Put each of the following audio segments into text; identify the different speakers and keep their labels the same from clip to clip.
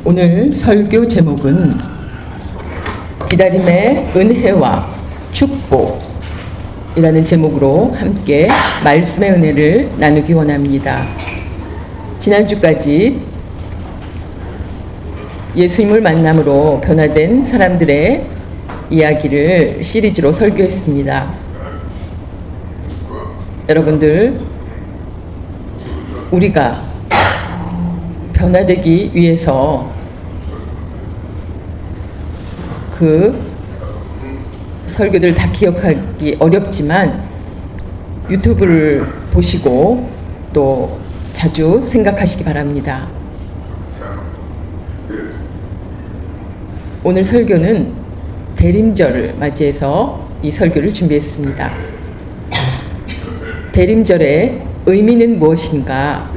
Speaker 1: 오늘 설교 제목은 기다림의 은혜와 축복이라는 제목으로 함께 말씀의 은혜를 나누기 원합니다. 지난주까지 예수님을 만남으로 변화된 사람들의 이야기를 시리즈로 설교했습니다. 여러분들, 우리가 변화되기 위해서 그 설교들 다 기억하기 어렵지만 유튜브를 보시고 또 자주 생각하시기 바랍니다. 오늘 설교는 대림절을 맞이해서 이 설교를 준비했습니다. 대림절의 의미는 무엇인가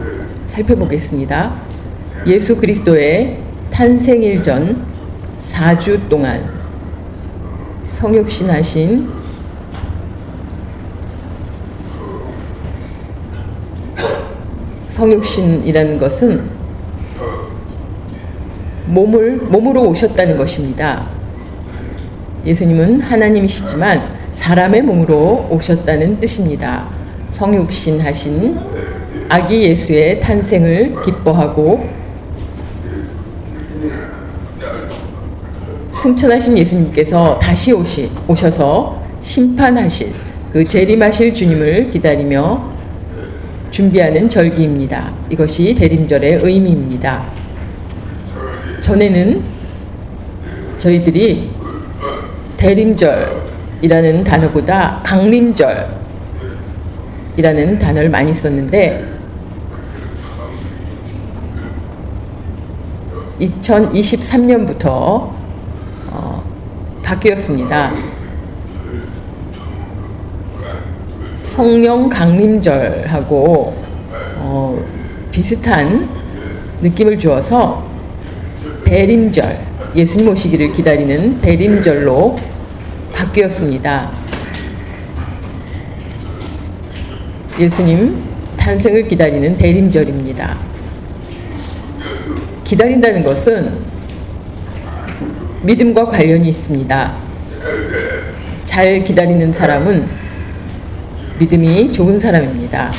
Speaker 1: 살펴보겠습니다. 예수 그리스도의 탄생일 전 4주 동안 성육신하신 성육신이라는 것은 몸으로 오셨다는 것입니다. 예수님은 하나님이시지만 사람의 몸으로 오셨다는 뜻입니다. 성육신하신 아기 예수의 탄생을 기뻐하고 승천하신 예수님께서 다시 오셔서 심판하실 그 재림하실 주님을 기다리며 준비하는 절기입니다. 이것이 대림절의 의미입니다. 전에는 저희들이 대림절이라는 단어보다 강림절이라는 단어를 많이 썼는데 2023년부터 바뀌었습니다. 성령 강림절하고 비슷한 느낌을 주어서 대림절, 예수님 오시기를 기다리는 대림절로 바뀌었습니다. 예수님 탄생을 기다리는 대림절입니다. 기다린다는 것은 믿음과 관련이 있습니다. 잘 기다리는 사람은 믿음이 좋은 사람입니다.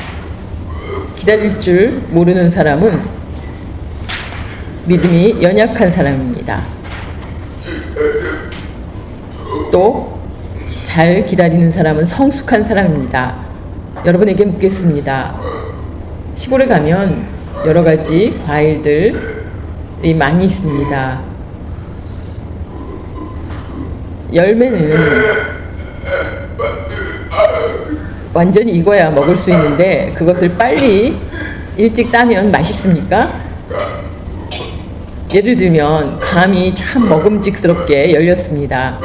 Speaker 1: 기다릴 줄 모르는 사람은 믿음이 연약한 사람입니다. 또 잘 기다리는 사람은 성숙한 사람입니다. 여러분에게 묻겠습니다. 시골에 가면 여러 가지 과일들이 많이 있습니다. 열매는 완전히 익어야 먹을 수 있는데 그것을 빨리 일찍 따면 맛있습니까? 예를 들면 감이 참 먹음직스럽게 열렸습니다.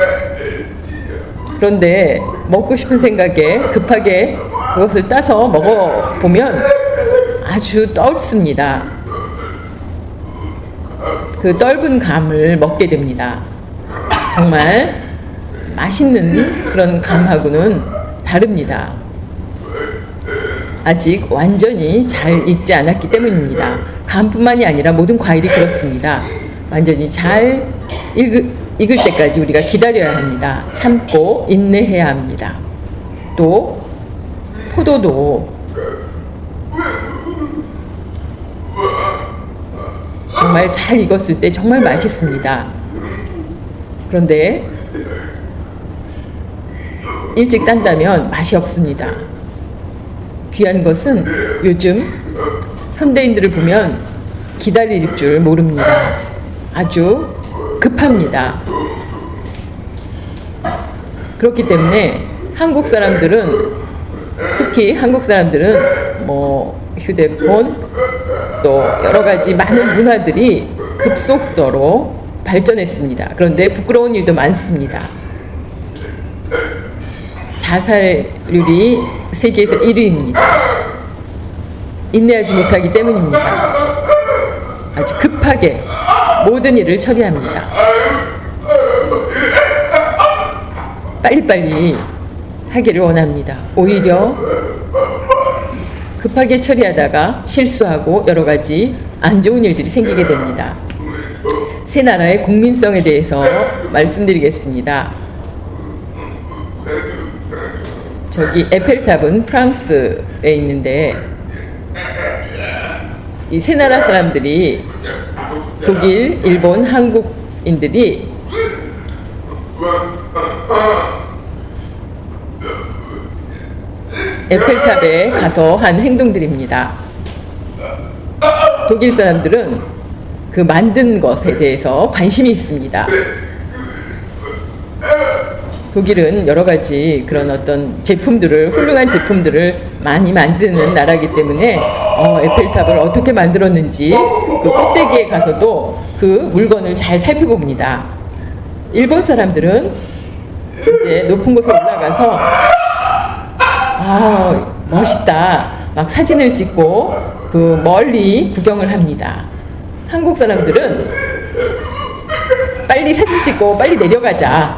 Speaker 1: 그런데 먹고 싶은 생각에 급하게 그것을 따서 먹어보면 아주 떫습니다. 그 떫은 감을 먹게 됩니다. 정말 맛있는 그런 감하고는 다릅니다. 아직 완전히 잘 익지 않았기 때문입니다. 감뿐만이 아니라 모든 과일이 그렇습니다. 완전히 잘 익을 때까지 우리가 기다려야 합니다. 참고 인내해야 합니다. 또 포도도 정말 잘 익었을 때 정말 맛있습니다. 그런데 일찍 딴다면 맛이 없습니다. 귀한 것은 요즘 현대인들을 보면 기다릴 줄 모릅니다. 아주 급합니다. 그렇기 때문에 특히 한국 사람들은 휴대폰 또 여러 가지 많은 문화들이 급속도로 발전했습니다. 그런데 부끄러운 일도 많습니다. 자살률이 세계에서 1위입니다. 인내하지 못하기 때문입니다. 아주 급하게 모든 일을 처리합니다. 빨리빨리 하기를 원합니다. 오히려 급하게 처리하다가 실수하고 여러 가지 안 좋은 일들이 생기게 됩니다. 세 나라의 국민성에 대해서 말씀드리겠습니다. 저기 에펠탑은 프랑스에 있는데 이 세 나라 사람들이 독일, 일본, 한국인들이 에펠탑에 가서 한 행동들입니다. 독일 사람들은 그 만든 것에 대해서 관심이 있습니다. 독일은 여러 가지 그런 어떤 제품들을, 훌륭한 제품들을 많이 만드는 나라이기 때문에 에펠탑을 어떻게 만들었는지 그 꼭대기에 가서도 그 물건을 잘 살펴봅니다. 일본 사람들은 이제 높은 곳에 올라가서 멋있다 막 사진을 찍고 그 멀리 구경을 합니다. 한국 사람들은 빨리 사진 찍고 빨리 내려가자.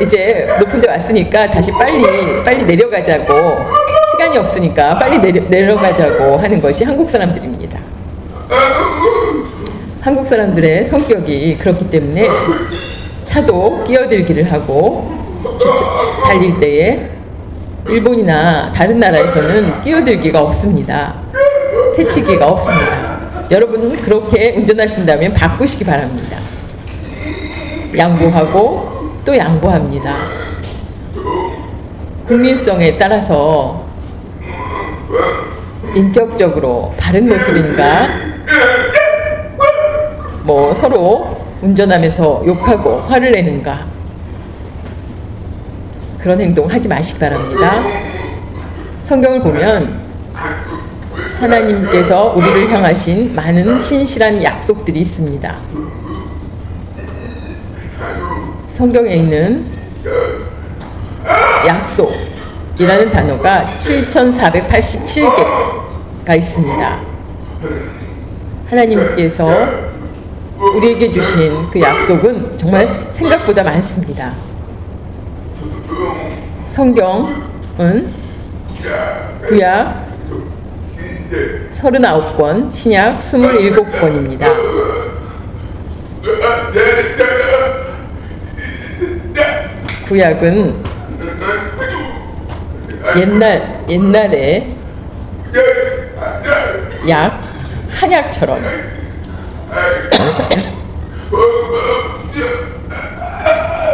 Speaker 1: 이제 높은 데 왔으니까 다시 빨리 내려가자고, 시간이 없으니까 빨리 내려가자고 하는 것이 한국 사람들입니다. 한국 사람들의 성격이 그렇기 때문에 차도 끼어들기를 하고 달릴 때에 일본이나 다른 나라에서는 끼어들기가 없습니다. 새치기가 없습니다. 여러분은 그렇게 운전하신다면 바꾸시기 바랍니다. 양보하고 또 양보합니다. 국민성에 따라서 인격적으로 바른 모습인가, 뭐 서로 운전하면서 욕하고 화를 내는가, 그런 행동 하지 마시기 바랍니다. 성경을 보면 하나님께서 우리를 향하신 많은 신실한 약속들이 있습니다. 성경에 있는 약속이라는 단어가 7,487개가 있습니다. 하나님께서 우리에게 주신 그 약속은 정말 생각보다 많습니다. 성경은 구약 39권, 신약 27권입니다. 구약은 옛날에 약 한약처럼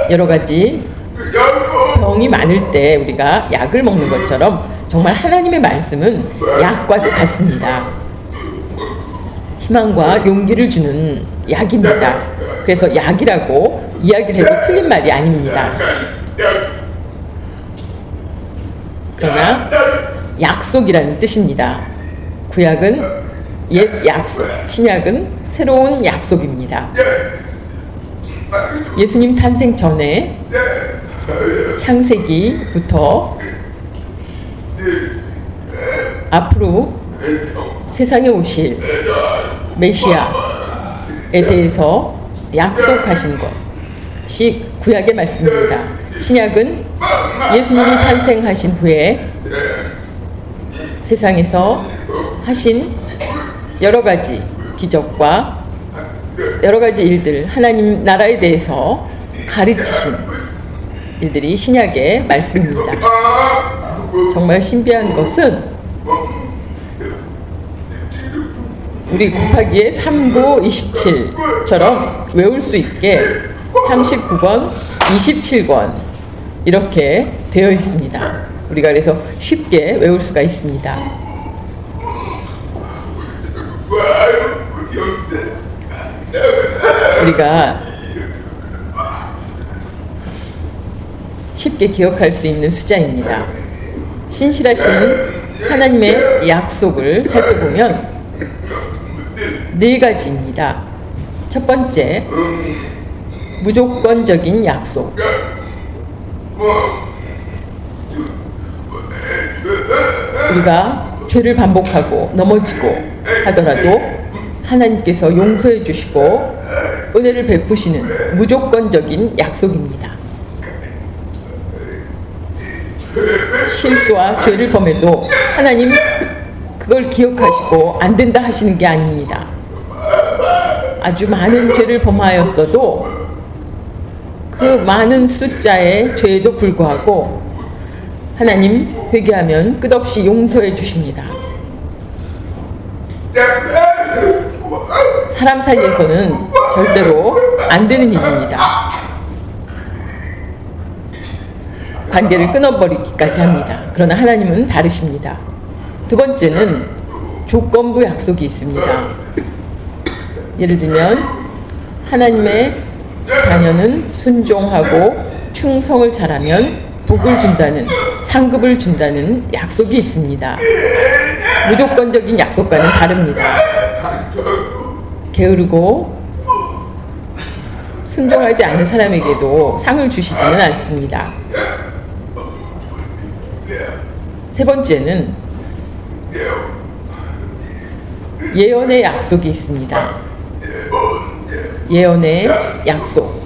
Speaker 1: 여러 가지 병이 많을 때 우리가 약을 먹는 것처럼 정말 하나님의 말씀은 약과도 같습니다. 희망과 용기를 주는 약입니다. 그래서 약이라고 이야기를 해도 틀린 말이 아닙니다. 그러나 약속이라는 뜻입니다. 구약은 옛 약속, 신약은 새로운 약속입니다. 예수님 탄생 전에 창세기부터 앞으로 세상에 오실 메시아에 대해서 약속하신 것이 구약의 말씀입니다. 신약은 예수님이 탄생하신 후에 세상에서 하신 여러 가지 기적과 여러 가지 일들, 하나님 나라에 대해서 가르치신 일들이 신약의 말씀입니다. 정말 신비한 것은 우리 곱하기에 3, 9, 27처럼 외울 수 있게 39권, 27권 이렇게 되어 있습니다. 우리가 그래서 쉽게 외울 수가 있습니다. 우리가 쉽게 기억할 수 있는 숫자입니다. 신실하신 하나님의 약속을 살펴보면 4가지입니다. 첫 번째, 무조건적인 약속. 우리가 죄를 반복하고 넘어지고 하더라도 하나님께서 용서해 주시고 은혜를 베푸시는 무조건적인 약속입니다. 실수와 죄를 범해도 하나님 그걸 기억하시고 안 된다 하시는 게 아닙니다. 아주 많은 죄를 범하였어도 그 많은 숫자의 죄에도 불구하고 하나님 회개하면 끝없이 용서해 주십니다. 사람 사이에서는 절대로 안 되는 일입니다. 관계를 끊어버리기까지 합니다. 그러나 하나님은 다르십니다. 두 번째는 조건부 약속이 있습니다. 예를 들면 하나님의 자녀는 순종하고 충성을 잘하면 복을 준다는, 상급을 준다는 약속이 있습니다. 무조건적인 약속과는 다릅니다. 게으르고 순종하지 않은 사람에게도 상을 주시지는 않습니다. 세 번째는 예언의 약속이 있습니다. 예언의 약속.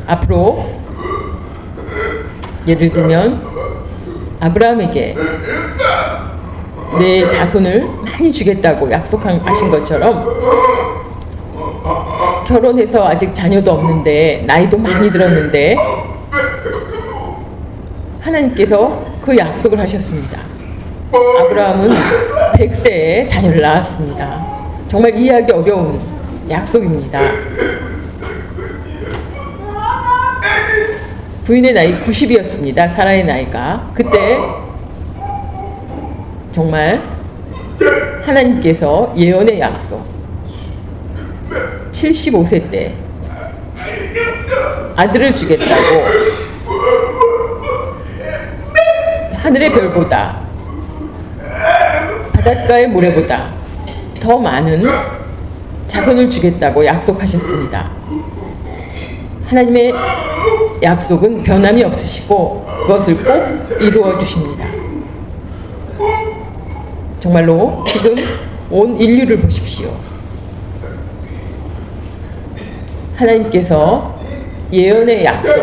Speaker 1: 앞으로 예를 들면 아브라함에게 내 자손을 많이 주겠다고 약속하신 것처럼 결혼해서 아직 자녀도 없는데 나이도 많이 들었는데 하나님께서 그 약속을 하셨습니다. 아브라함은 100세에 자녀를 낳았습니다. 정말 이해하기 어려운 약속입니다. 부인의 나이 90이었습니다. 사라의 나이가. 그때 정말 하나님께서 예언의 약속, 75세 때 아들을 주겠다고 하늘의 별보다 바닷가의 모래보다 더 많은 자손을 주겠다고 약속하셨습니다. 하나님의 약속은 변함이 없으시고 그것을 꼭 이루어 주십니다. 정말로 지금 온 인류를 보십시오. 하나님께서 예언의 약속은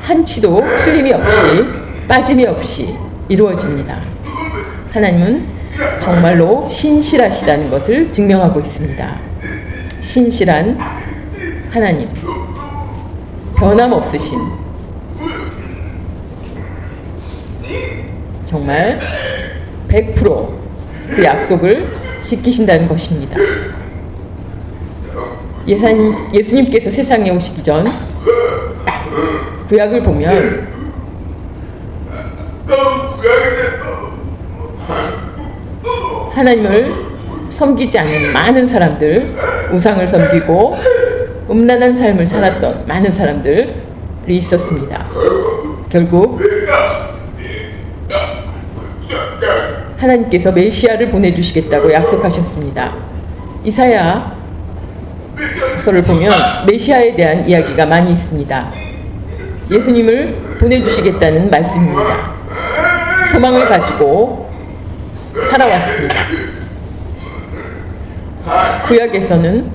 Speaker 1: 한치도 틀림이 없이 빠짐이 없이 이루어집니다. 하나님은 정말로 신실하시다는 것을 증명하고 있습니다. 신실한 하나님, 변함없으신, 정말 100%그 약속을 지키신다는 것입니다. 예수님께서 세상에 오시기 전 구약을 보면 하나님을 섬기지 않는 많은 사람들, 우상을 섬기고 음란한 삶을 살았던 많은 사람들이 있었습니다. 결국 하나님께서 메시아를 보내주시겠다고 약속하셨습니다. 이사야서를 보면 메시아에 대한 이야기가 많이 있습니다. 예수님을 보내주시겠다는 말씀입니다. 소망을 가지고 살아왔습니다. 구약에서는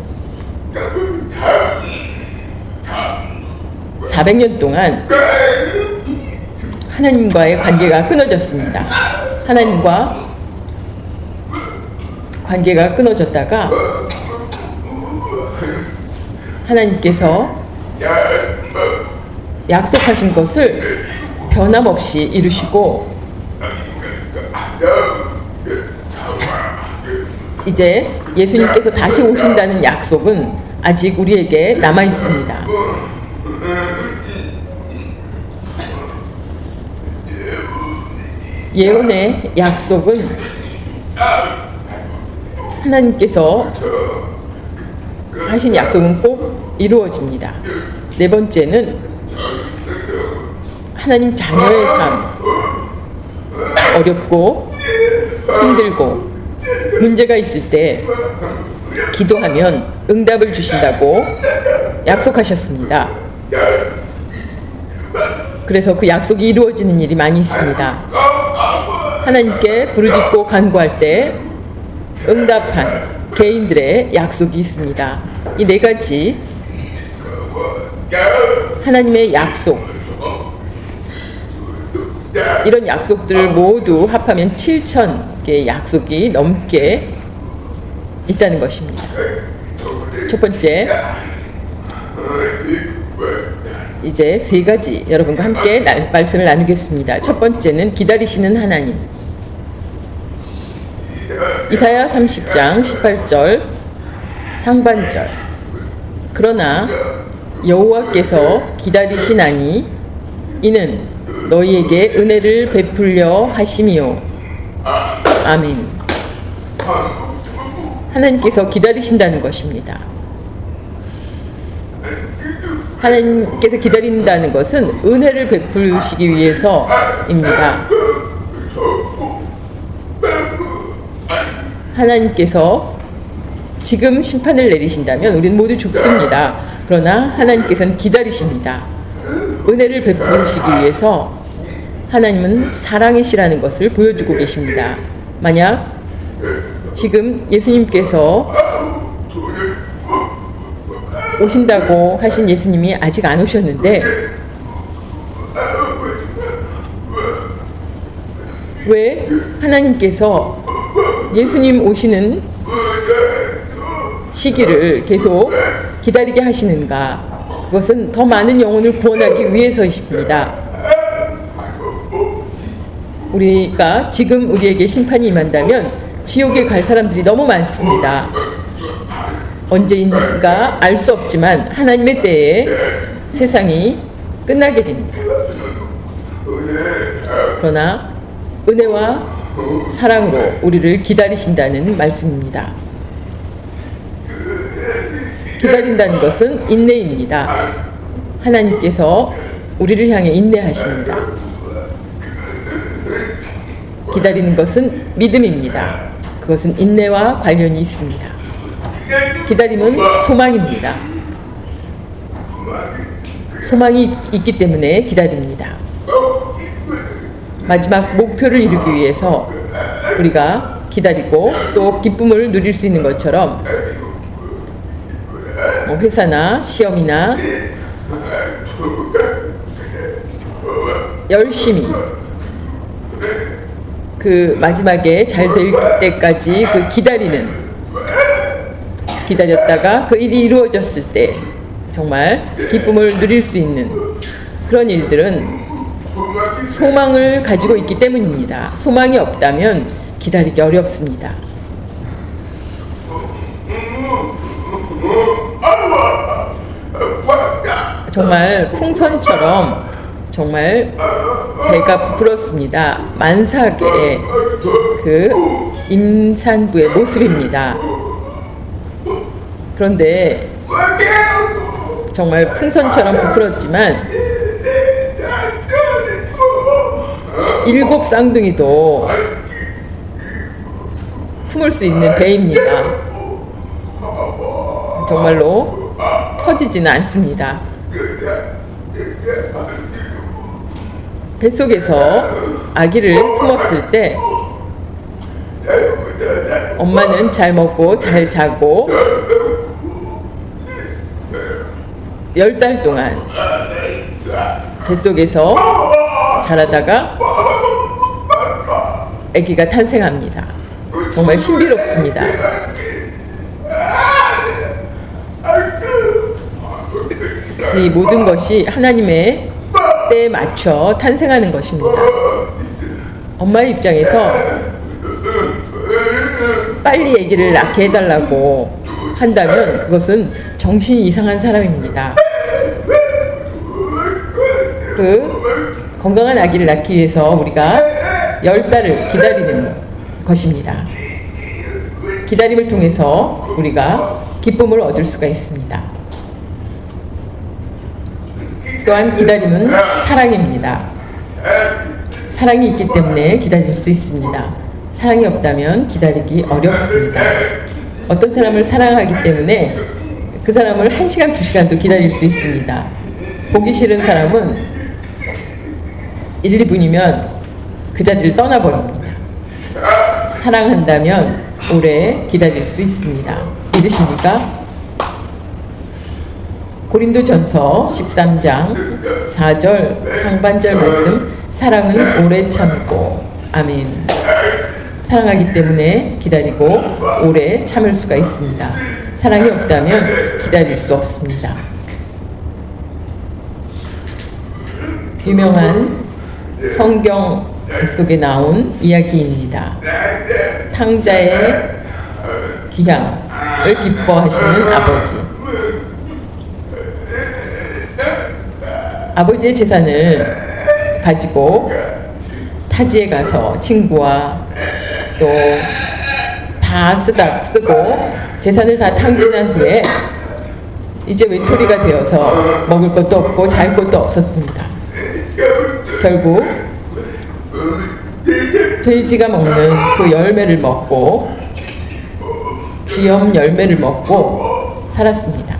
Speaker 1: 400년 동안 하나님과의 관계가 끊어졌습니다. 하나님과 관계가 끊어졌다가 하나님께서 약속하신 것을 변함없이 이루시고 이제 예수님께서 다시 오신다는 약속은 아직 우리에게 남아 있습니다. 예언의 약속은 하나님께서 하신 약속은 꼭 이루어집니다. 네 번째는 하나님 자녀의 삶, 어렵고 힘들고 문제가 있을 때 기도하면 응답을 주신다고 약속하셨습니다. 그래서 그 약속이 이루어지는 일이 많이 있습니다. 하나님께 부르짖고 간구할 때 응답한 개인들의 약속이 있습니다. 이 네 가지 하나님의 약속, 이런 약속들을 모두 합하면 7,000개의 약속이 넘게 있다는 것입니다. 첫 번째, 이제 세 가지 여러분과 함께 말씀을 나누겠습니다. 첫 번째는 기다리시는 하나님. 이사야 30장 18절 상반절. 그러나 여호와께서 기다리시나니 이는 너희에게 은혜를 베풀려 하심이요. 아멘. 하나님께서 기다리신다는 것입니다. 하나님께서 기다린다는 것은 은혜를 베푸시기 위해서입니다. 하나님께서 지금 심판을 내리신다면 우리는 모두 죽습니다. 그러나 하나님께서는 기다리십니다. 은혜를 베푸시기 위해서 하나님은 사랑이시라는 것을 보여주고 계십니다. 만약 지금 예수님께서 오신다고 하신 예수님이 아직 안 오셨는데 왜 하나님께서 예수님 오시는 시기를 계속 기다리게 하시는가? 그것은 더 많은 영혼을 구원하기 위해서입니다. 우리가 지금 우리에게 심판이 임한다면 지옥에 갈 사람들이 너무 많습니다. 언제인가 알 수 없지만 하나님의 때에 세상이 끝나게 됩니다. 그러나 은혜와 사랑으로 우리를 기다리신다는 말씀입니다. 기다린다는 것은 인내입니다. 하나님께서 우리를 향해 인내하십니다. 기다리는 것은 믿음입니다. 그것은 인내와 관련이 있습니다. 기다림은 소망입니다. 소망이 있기 때문에 기다립니다. 마지막 목표를 이루기 위해서 우리가 기다리고 또 기쁨을 누릴 수 있는 것처럼 회사나 시험이나 열심히 그 마지막에 잘 될 때까지 그 기다렸다가 그 일이 이루어졌을 때 정말 기쁨을 누릴 수 있는 그런 일들은 소망을 가지고 있기 때문입니다. 소망이 없다면 기다리기 어렵습니다. 정말 풍선처럼 정말 배가 부풀었습니다. 만삭의 그 임산부의 모습입니다. 그런데 정말 풍선처럼 부풀었지만 7 쌍둥이도 품을 수 있는 배입니다. 정말로 터지지는 않습니다. 뱃속에서 아기를 품었을 때 엄마는 잘 먹고 잘 자고 10달 동안 뱃속에서 자라다가 아기가 탄생합니다. 정말 신비롭습니다. 이 모든 것이 하나님의 때에 맞춰 탄생하는 것입니다. 엄마의 입장에서 빨리 아기를 낳게 해달라고 한다면 그것은 정신이 이상한 사람입니다. 그 건강한 아기를 낳기 위해서 우리가 10달을 기다리는 것입니다. 기다림을 통해서 우리가 기쁨을 얻을 수가 있습니다. 또한 기다림은 사랑입니다. 사랑이 있기 때문에 기다릴 수 있습니다. 사랑이 없다면 기다리기 어렵습니다. 어떤 사람을 사랑하기 때문에 그 사람을 1시간, 2시간도 기다릴 수 있습니다. 보기 싫은 사람은 1, 2분이면 그 자리를 떠나버립니다. 사랑한다면 오래 기다릴 수 있습니다. 믿으십니까? 고린도전서 13장 4절 상반절 말씀 사랑은 오래 참고. 아멘. 사랑하기 때문에 기다리고 오래 참을 수가 있습니다. 사랑이 없다면 기다릴 수 없습니다. 유명한 성경 속에 나온 이야기입니다. 탕자의 귀향을 기뻐하시는 아버지. 아버지의 재산을 가지고 타지에 가서 친구와 또 다 쓰고 재산을 다 탕진한 후에 이제 외톨이가 되어서 먹을 것도 없고 잘 곳도 없었습니다. 결국 돼지가 먹는 그 열매를 먹고 쥐염 열매를 먹고 살았습니다.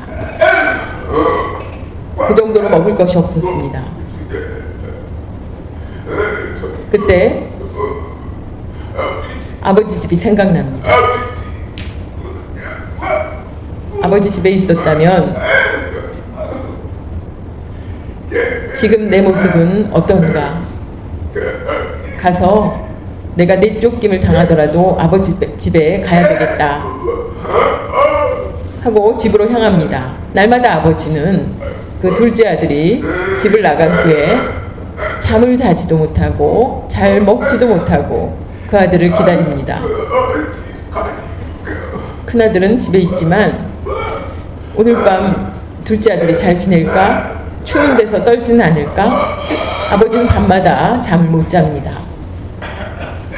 Speaker 1: 그 정도로 먹을 것이 없었습니다. 그때 아버지 집이 생각납니다. 아버지 집에 있었다면 지금 내 모습은 어떤가? 가서 내가 내쫓김을 당하더라도 아버지 집에 가야 되겠다 하고 집으로 향합니다. 날마다 아버지는 그 둘째 아들이 집을 나간 후에 잠을 자지도 못하고 잘 먹지도 못하고 그 아들을 기다립니다. 큰아들은 집에 있지만 오늘 밤 둘째 아들이 잘 지낼까? 추운 데서 떨지는 않을까? 아버지는 밤마다 잠을 못 잡니다.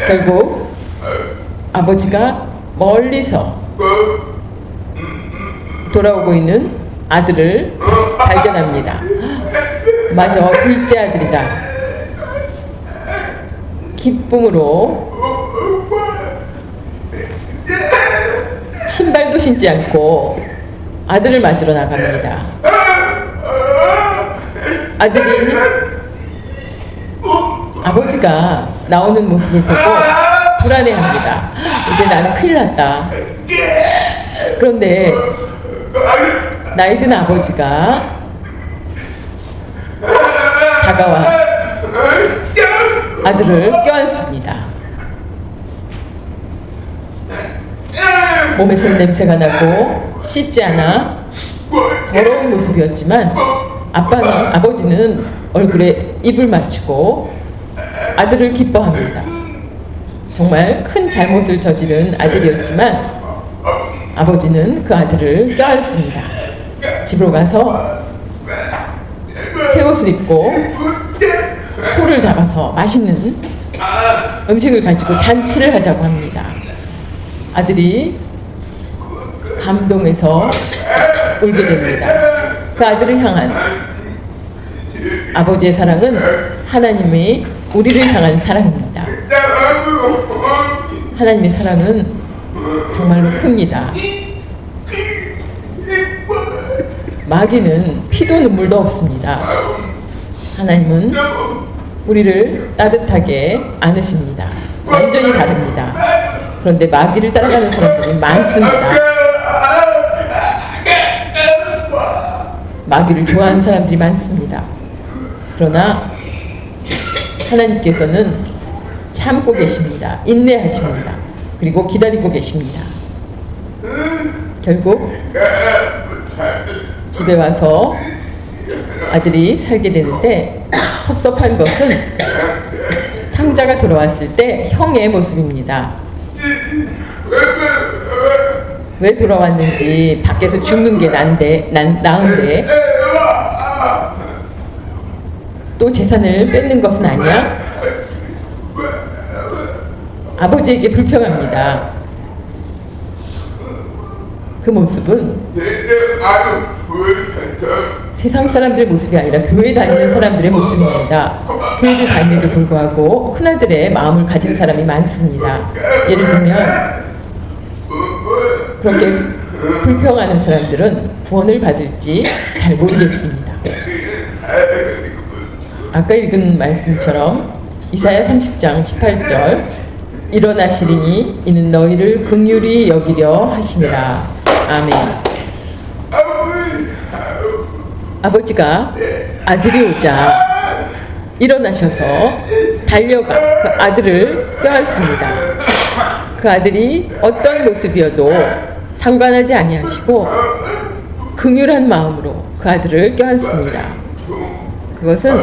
Speaker 1: 결국 아버지가 멀리서 돌아오고 있는 아들을 발견합니다. 맞아, 둘째 아들이다. 기쁨으로 신발도 신지 않고 아들을 맞으러 나갑니다. 아들이 아버지가 나오는 모습을 보고 불안해합니다. 이제 나는 큰일 났다. 그런데 나이 든 아버지가 다가와 아들을 껴안습니다. 몸에서 냄새가 나고 씻지 않아 더러운 모습이었지만 아버지는 얼굴에 입을 맞추고 아들을 기뻐합니다. 정말 큰 잘못을 저지른 아들이었지만 아버지는 그 아들을 껴안습니다. 집으로 가서 새 옷을 입고 소를 잡아서 맛있는 음식을 가지고 잔치를 하자고 합니다. 아들이 감동해서 울게 됩니다. 그 아들을 향한 아버지의 사랑은 하나님의 우리를 향한 사랑입니다. 하나님의 사랑은 정말로 큽니다. 마귀는 피도 눈물도 없습니다. 하나님은 우리를 따뜻하게 안으십니다. 완전히 다릅니다. 그런데 마귀를 따라가는 사람들이 많습니다. 마귀를 좋아하는 사람들이 많습니다. 그러나 하나님께서는 참고 계십니다. 인내하십니다. 그리고 기다리고 계십니다. 결국 집에 와서 아들이 살게 되는데 섭섭한 것은 탕자가 돌아왔을 때 형의 모습입니다. 왜 돌아왔는지 밖에서 죽는 게 나은데 또 재산을 뺏는 것은 아니야? 아버지에게 불평합니다. 그 모습은 세상 사람들의 모습이 아니라 교회 다니는 사람들의 모습입니다. 교회를 다님에도 불구하고 큰아들의 마음을 가진 사람이 많습니다. 예를 들면 그렇게 불평하는 사람들은 구원을 받을지 잘 모르겠습니다. 아까 읽은 말씀처럼 이사야 30장 18절 일어나시리니 이는 너희를 긍휼히 여기려 하심이라. 아멘. 아버지가 아들이 오자 일어나셔서 달려가 그 아들을 껴안습니다. 그 아들이 어떤 모습이어도 상관하지 아니하시고 긍휼한 마음으로 그 아들을 껴안습니다. 그것은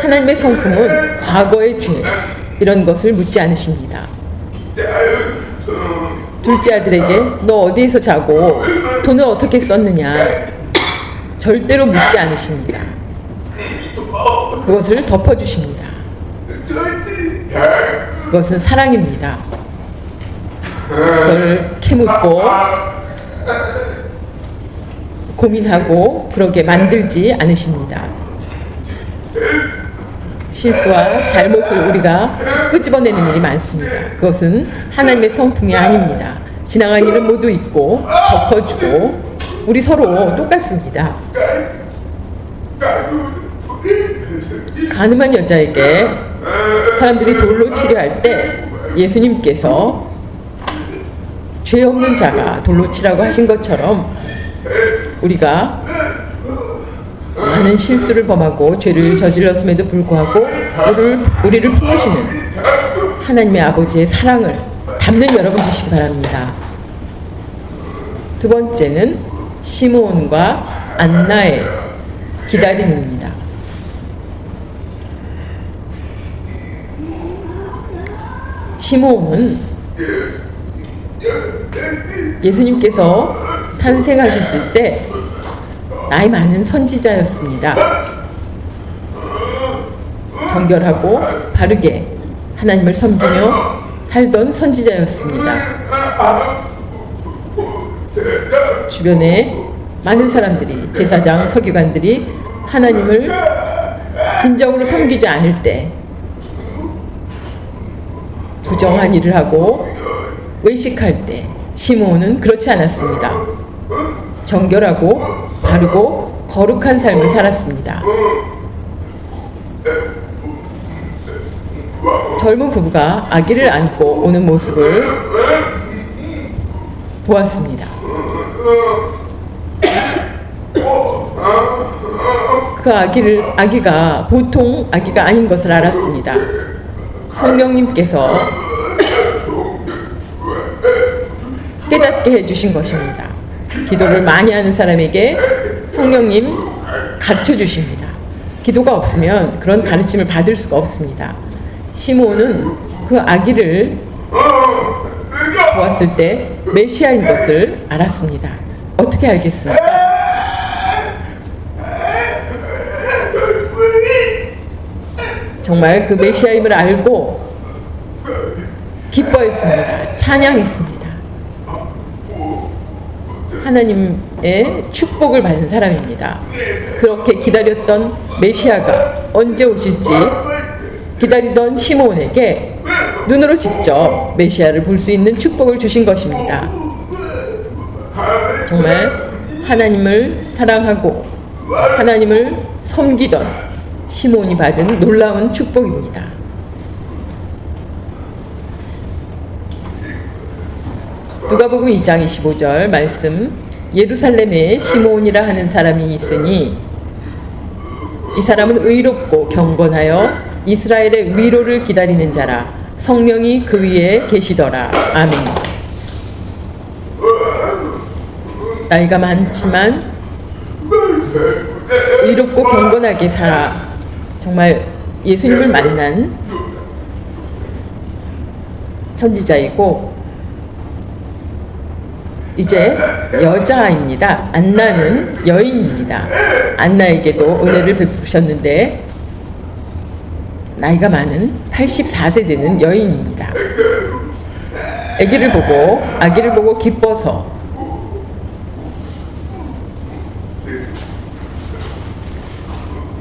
Speaker 1: 하나님의 성품은 과거의 죄 이런 것을 묻지 않으십니다. 둘째 아들에게 너 어디에서 자고 돈을 어떻게 썼느냐 절대로 묻지 않으십니다. 그것을 덮어주십니다. 그것은 사랑입니다. 그걸 캐묻고 고민하고 그렇게 만들지 않으십니다. 실수와 잘못을 우리가 끄집어내는 일이 많습니다. 그것은 하나님의 성품이 아닙니다. 지나간 일은 모두 잊고 덮어주고 우리 서로 똑같습니다. 가늠한 여자에게 사람들이 돌로 치려할 때 예수님께서 죄 없는 자가 돌로 치라고 하신 것처럼 우리가 많은 실수를 범하고 죄를 저질렀음에도 불구하고 우리를 품으시는 하나님의 아버지의 사랑을 담는 여러분 되시기 바랍니다. 두 번째는 시므온과 안나의 기다림입니다. 시므온은 예수님께서 탄생하셨을 때 나이 많은 선지자였습니다. 정결하고 바르게 하나님을 섬기며 살던 선지자였습니다. 주변에 많은 사람들이 제사장, 서기관들이 하나님을 진정으로 섬기지 않을 때 부정한 일을 하고 외식할 때 시므온은 그렇지 않았습니다. 정결하고 바르고 거룩한 삶을 살았습니다. 젊은 부부가 아기를 안고 오는 모습을 보았습니다. 그 아기가 보통 아기가 아닌 것을 알았습니다. 성령님께서 깨닫게 해주신 것입니다. 기도를 많이 하는 사람에게 성령님 가르쳐 주십니다. 기도가 없으면 그런 가르침을 받을 수가 없습니다. 시므온은 그 아기를 보았을 때 메시아인 것을 알았습니다. 어떻게 알겠습니까? 정말 그 메시아임을 알고 기뻐했습니다. 찬양했습니다. 하나님의 축복을 받은 사람입니다. 그렇게 기다렸던 메시아가 언제 오실지 기다리던 시므온에게 눈으로 직접 메시아를 볼 수 있는 축복을 주신 것입니다. 정말 하나님을 사랑하고 하나님을 섬기던 시므온이 받은 놀라운 축복입니다. 누가복음 2장 25절 말씀, 예루살렘에 시므온이라 하는 사람이 있으니 이 사람은 의롭고 경건하여 이스라엘의 위로를 기다리는 자라. 성령이 그 위에 계시더라. 아멘. 나이가 많지만 의롭고 경건하게 살아 정말 예수님을 만난 선지자이고 이제 여자입니다. 안나는 여인입니다. 안나에게도 은혜를 베푸셨는데 나이가 많은 84세 되는 여인입니다. 아기를 보고 기뻐서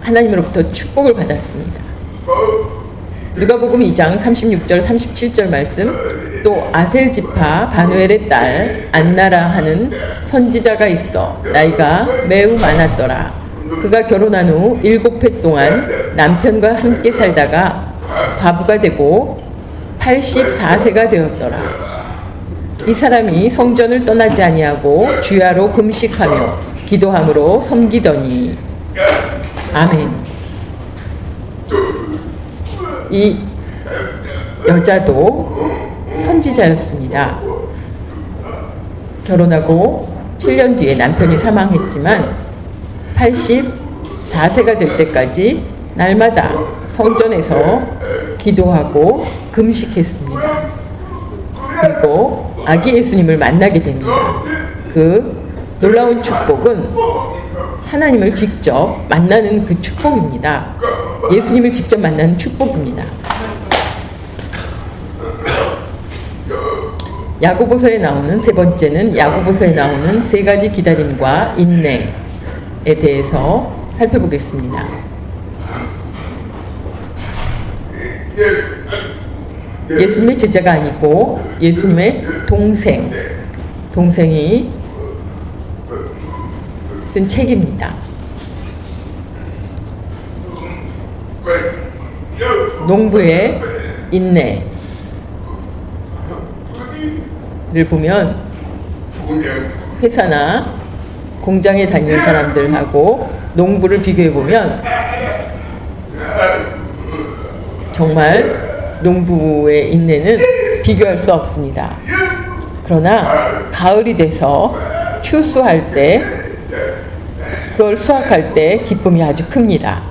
Speaker 1: 하나님으로부터 축복을 받았습니다. 누가복음 2장 36절 37절 말씀, 또 아셀 지파 바누엘의 딸 안나라 하는 선지자가 있어 나이가 매우 많았더라. 그가 결혼한 후 7해 동안 남편과 함께 살다가 과부가 되고 84세가 되었더라. 이 사람이 성전을 떠나지 아니하고 주야로 금식하며 기도함으로 섬기더니. 아멘. 이 여자도 선지자였습니다. 결혼하고 7년 뒤에 남편이 사망했지만 84세가 될 때까지 날마다 성전에서 기도하고 금식했습니다. 그리고 아기 예수님을 만나게 됩니다. 그 놀라운 축복은 하나님을 직접 만나는 그 축복입니다. 예수님을 직접 만나는 축복입니다. 야고보서에 나오는 세 번째는 야고보서에 나오는 세 가지 기다림과 인내에 대해서 살펴보겠습니다. 예수님의 제자가 아니고 예수님의 동생이 쓴 책입니다. 농부의 인내를 보면 회사나 공장에 다니는 사람들하고 농부를 비교해 보면 정말 농부의 인내는 비교할 수 없습니다. 그러나 가을이 돼서 추수할 때 그걸 수확할 때 기쁨이 아주 큽니다.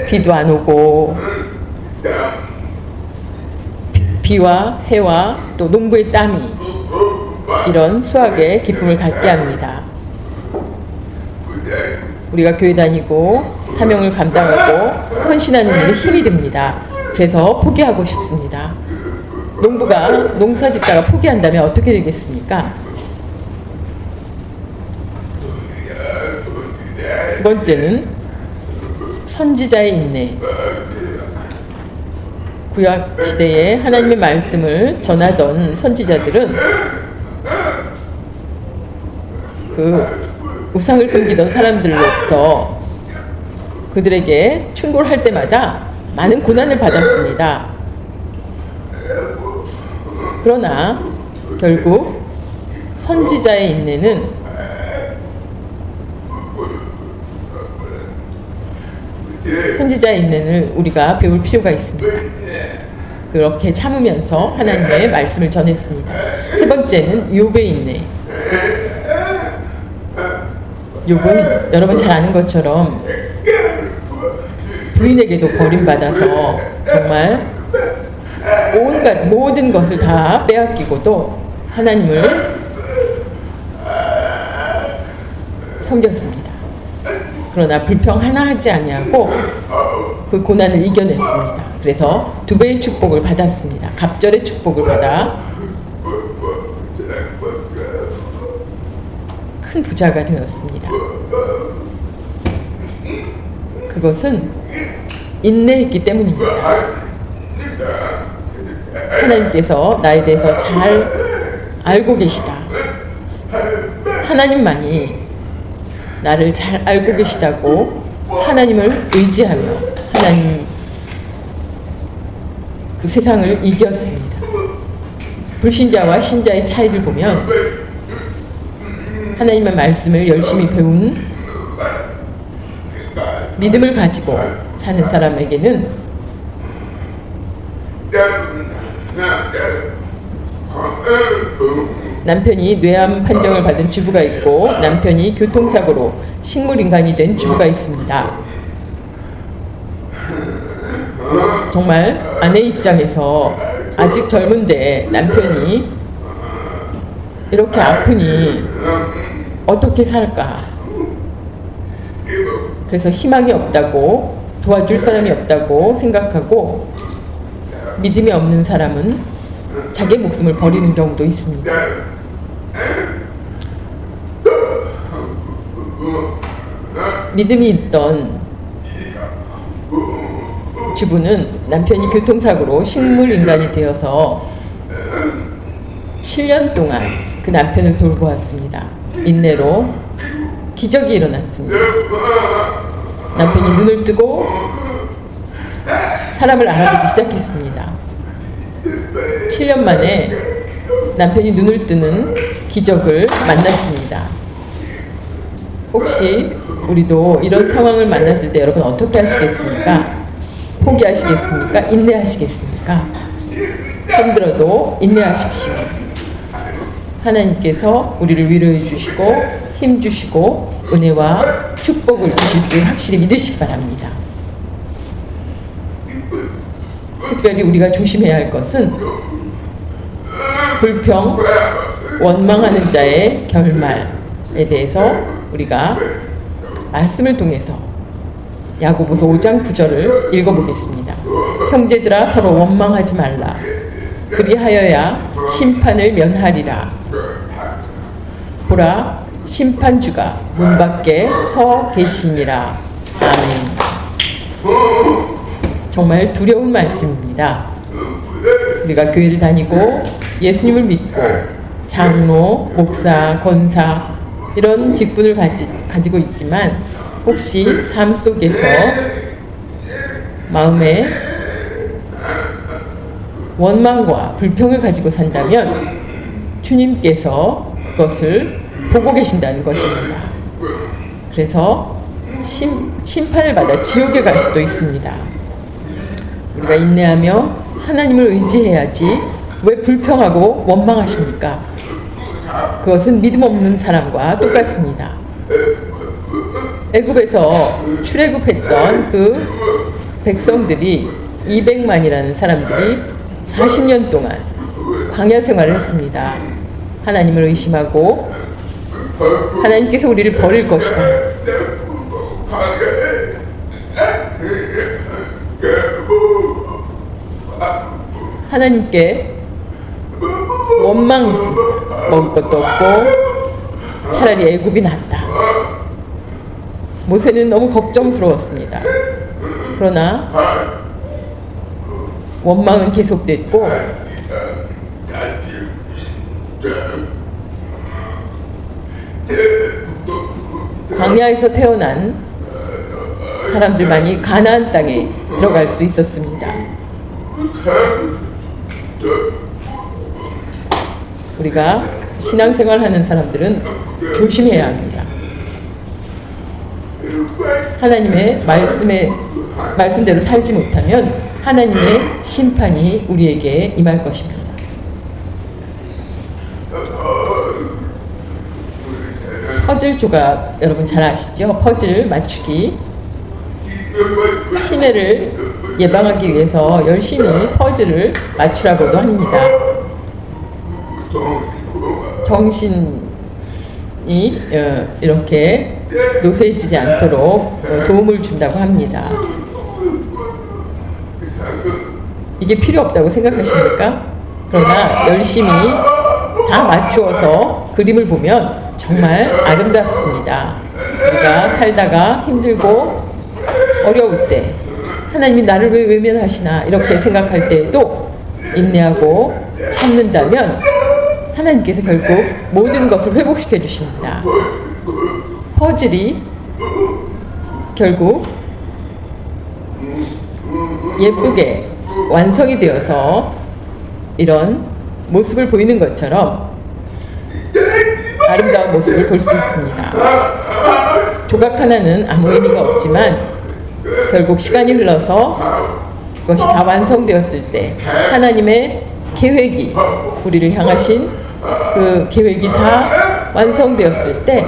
Speaker 1: 비도 안 오고 비와 해와 또 농부의 땀이 이런 수확에 기쁨을 갖게 합니다. 우리가 교회 다니고 사명을 감당하고 헌신하는 일에 힘이 듭니다. 그래서 포기하고 싶습니다. 농부가 농사 짓다가 포기한다면 어떻게 되겠습니까? 두 번째는 선지자의 인내. 구약 시대에 하나님의 말씀을 전하던 선지자들은 그 우상을 섬기던 사람들로부터 그들에게 충고를 할 때마다 많은 고난을 받았습니다. 그러나 결국 선지자의 인내는 우리가 배울 필요가 있습니다. 그렇게 참으면서 하나님의 말씀을 전했습니다. 세 번째는 욥의 인내. 욥은 여러분 잘 아는 것처럼 부인에게도 버림받아서 정말 온갖 모든 것을 다 빼앗기고도 하나님을 섬겼습니다. 그러나 불평 하나 하지 아니하고 그 고난을 이겨냈습니다. 그래서 두 배의 축복을 받았습니다. 갑절의 축복을 받아 큰 부자가 되었습니다. 그것은 인내했기 때문입니다. 하나님께서 나에 대해서 잘 알고 계시다. 하나님만이 나를 잘 알고 계시다고 하나님을 의지하며 하나님 그 세상을 이겼습니다. 불신자와 신자의 차이를 보면 하나님의 말씀을 열심히 배운 믿음을 가지고 사는 사람에게는 남편이 뇌암 판정을 받은 주부가 있고 남편이 교통사고로 식물인간이 된 주부가 있습니다. 정말 아내 입장에서 아직 젊은데 남편이 이렇게 아프니 어떻게 살까? 그래서 희망이 없다고, 도와줄 사람이 없다고 생각하고 믿음이 없는 사람은 자기의 목숨을 버리는 경우도 있습니다. 믿음이 있던 주부는 남편이 교통사고로 식물인간이 되어서 7년 동안 그 남편을 돌보았습니다. 인내로 기적이 일어났습니다. 남편이 눈을 뜨고 사람을 알아보기 시작했습니다. 7년 만에 남편이 눈을 뜨는 기적을 만났습니다. 혹시 우리도 이런 상황을 만났을 때 여러분 어떻게 하시겠습니까? 포기하시겠습니까? 인내하시겠습니까? 힘들어도 인내하십시오. 하나님께서 우리를 위로해 주시고 힘 주시고 은혜와 축복을 주실 줄 확실히 믿으시기 바랍니다. 특별히 우리가 조심해야 할 것은 불평, 원망하는 자의 결말에 대해서 우리가 말씀을 통해서 야고보서 5장 9절을 읽어보겠습니다. 형제들아 서로 원망하지 말라. 그리하여야 심판을 면하리라. 보라 심판주가 문 밖에 서 계시니라. 아멘. 정말 두려운 말씀입니다. 우리가 교회를 다니고 예수님을 믿고 장로, 목사, 권사 이런 직분을 가지고 있지만 혹시 삶 속에서 마음에 원망과 불평을 가지고 산다면 주님께서 그것을 보고 계신다는 것입니다. 그래서 심판을 받아 지옥에 갈 수도 있습니다. 우리가 인내하며 하나님을 의지해야지 왜 불평하고 원망하십니까? 그것은 믿음 없는 사람과 똑같습니다. 애굽에서 출애굽했던 그 백성들이 200만이라는 사람들이 40년 동안 광야 생활을 했습니다. 하나님을 의심하고 하나님께서 우리를 버릴 것이다. 하나님께 원망했습니다. 먹을 것도 없고 차라리 애굽이 낫다. 모세는 너무 걱정스러웠습니다. 그러나 원망은 계속됐고 광야에서 태어난 사람들만이 가나안 땅에 들어갈 수 있었습니다. 우리가 신앙생활하는 사람들은 조심해야 합니다. 하나님의 말씀대로 살지 못하면 하나님의 심판이 우리에게 임할 것입니다. 퍼즐 조각 여러분 잘 아시죠? 퍼즐 맞추기. 치매를 예방하기 위해서 열심히 퍼즐을 맞추라고도 합니다. 정신이 이렇게 노쇠해지지 않도록 도움을 준다고 합니다. 이게 필요 없다고 생각하십니까? 그러나 열심히 다 맞추어서 그림을 보면 정말 아름답습니다. 우리가 살다가 힘들고 어려울 때 하나님이 나를 왜 외면하시나 이렇게 생각할 때에도 인내하고 참는다면 하나님께서 결국 모든 것을 회복시켜 주십니다. 퍼즐이 결국 예쁘게 완성이 되어서 이런 모습을 보이는 것처럼 아름다운 모습을 볼 수 있습니다. 조각 하나는 아무 의미가 없지만 결국 시간이 흘러서 그것이 다 완성되었을 때 하나님의 계획이 우리를 향하신 그 계획이 다 완성되었을 때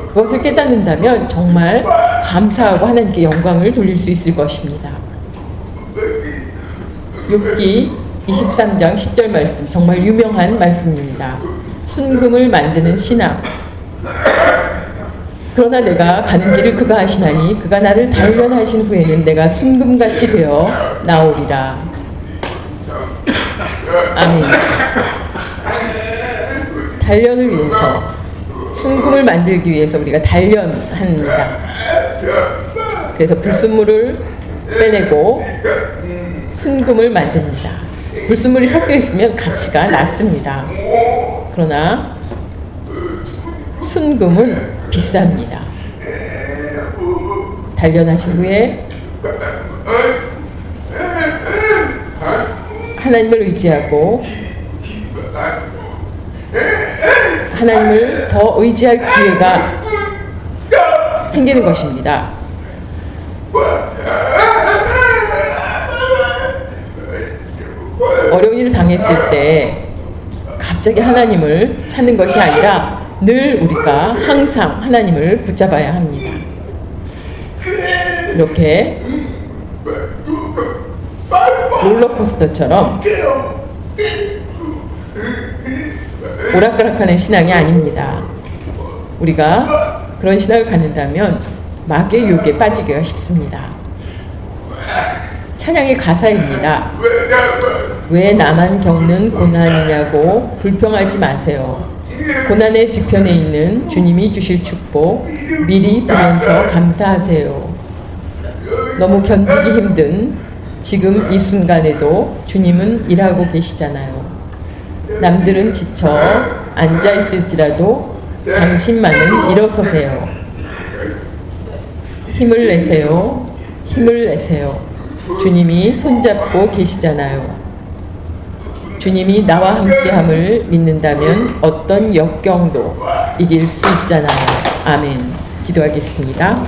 Speaker 1: 그것을 깨닫는다면 정말 감사하고 하나님께 영광을 돌릴 수 있을 것입니다. 욥기 23장 10절 말씀 정말 유명한 말씀입니다. 순금을 만드는 신앙. 그러나 내가 가는 길을 그가 하시나니 그가 나를 단련하신 후에는 내가 순금같이 되어 나오리라. 아멘. 단련을 위해서 순금을 만들기 위해서 우리가 단련합니다. 그래서 불순물을 빼내고 순금을 만듭니다. 불순물이 섞여 있으면 가치가 낮습니다. 그러나 순금은 비쌉니다. 단련하신 후에 하나님을 의지하고 하나님을 더 의지할 기회가 생기는 것입니다. 어려운 일을 당했을 때 갑자기 하나님을 찾는 것이 아니라 늘 우리가 항상 하나님을 붙잡아야 합니다. 이렇게 롤러코스터처럼 오락가락하는 신앙이 아닙니다. 우리가 그런 신앙을 갖는다면 마귀의 유혹에 빠지기가 쉽습니다. 찬양의 가사입니다. 왜 나만 겪는 고난이냐고 불평하지 마세요. 고난의 뒤편에 있는 주님이 주실 축복 미리 보면서 감사하세요. 너무 견디기 힘든 지금 이 순간에도 주님은 일하고 계시잖아요. 남들은 지쳐 앉아 있을지라도 당신만은 일어서세요. 힘을 내세요. 힘을 내세요. 주님이 손잡고 계시잖아요. 주님이 나와 함께함을 믿는다면 어떤 역경도 이길 수 있잖아요. 아멘. 기도하겠습니다.